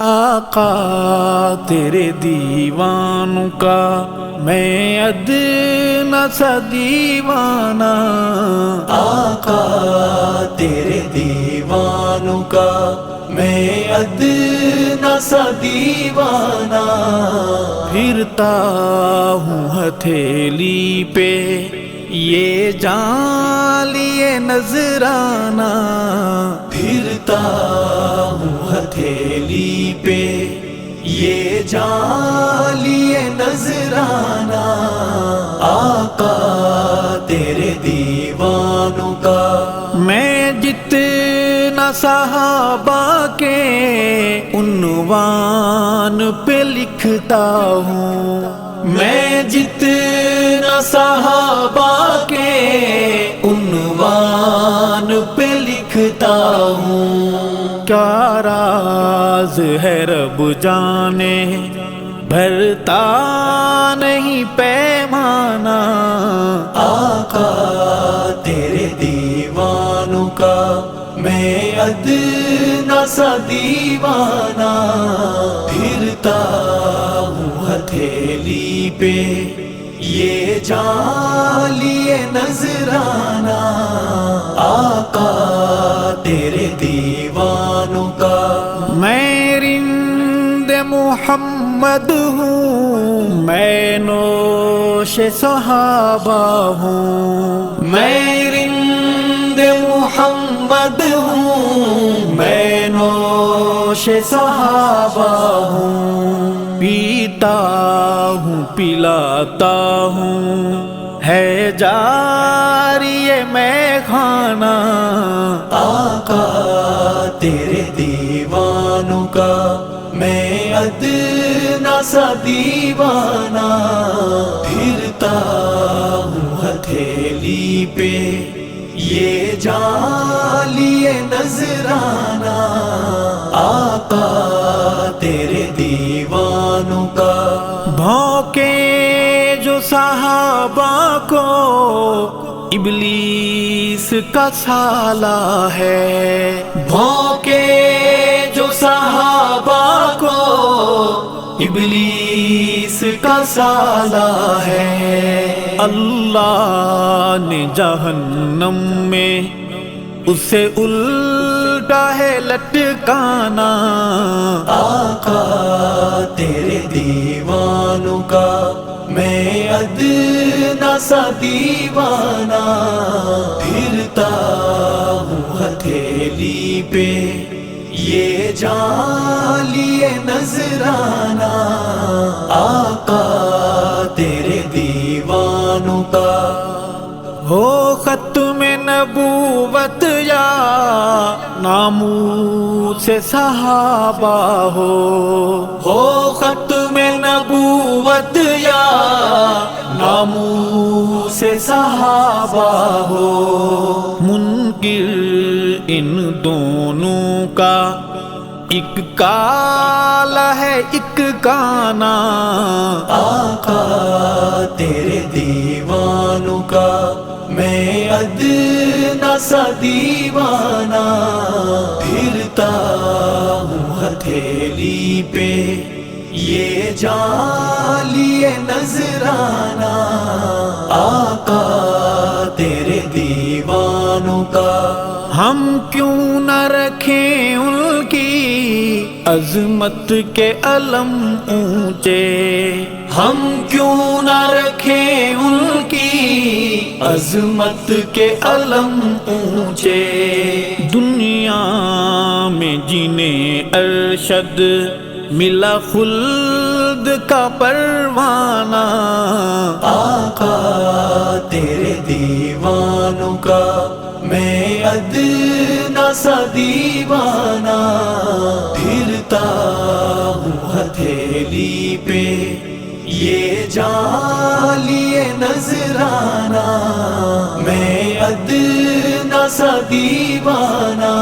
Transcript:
آقا تیرے دیوانوں کا میں ادنا سا دیوانہ، آقا تیرے دیوانوں کا میں ادنا سا دیوانہ، پھرتا ہوں ہتھیلی پہ یہ جان لیے نذرانہ، پھرتا ہوں ہتھیلی پہ یہ جان لیے نذرانہ، آقا تیرے دیوانوں کا میں جتنا صحابہ کے عنوان پہ لکھتا ہوں، میں جتنا صحابہ کے عنوان پہ لکھتا ہوں، کیا راز ہے رب جانے بھرتا نہیں پیمانہ، آقا تیرے دیوانوں کا میں ادنا سا دیوانہ، پھرتا ہوں ہتھیلی پہ یہ جان لیے نذرانہ، آقا تیرے دیوانوں کا میں رند محمد ہوں، میں نوش صحابہ ہوں، میں رند محمد ہوں، میں نوش صحابہ ہوں، پیتا ہوں پلاتا ہوں ہے جاری میں کھانا، آقا تیرے دیوانوں کا میں ادنا سا دیوانہ، پھرتا ہوں ہتھیلی پہ یہ جان لیے نذرانہ، آقا تیرے دیوانوں کا بھونکے جو صحابہ کو ابلیس کا سالہ ہے، بھونکے جو صحابہ کو ابلیس کا سالہ ہے، اللہ نے جہنم میں اسے الٹا ہے لٹکانا، آقا تیرے دیوانوں کا میں ادنا سا دیوانہ، پھرتا ہوں ہتھیلی پہ یہ جان لیے نذرانہ، آقا تیرے دیوانوں کا ہو ختم نبوت یا ناموس صحابہ ہو ختم نبوت یا ناموس صحابہ ہو، منکر ان دونوں کا ایک کالا ہے ایک کانا، آقا تیرے دیوانوں کا میں ادنا سا دیوانہ، پھرتا ہوں ہتھیلی پہ یہ جان لیے نذرانہ، آقا تیرے دیوانوں کا ہم کیوں نہ رکھیں ان کی عظمت کے علم اونچے، ہم کیوں نہ رکھیں ان کی عظمت کے علم اونچے، دنیا میں جنہیں ارشد ملا خلد کا پروانہ، آقا تیرے دیوانوں کا میں ادنا سا دیوانہ، پھرتا ہوں ہتھیلی پہ یہ جان لیے نذرانہ، میں ادنا سا دیوانہ،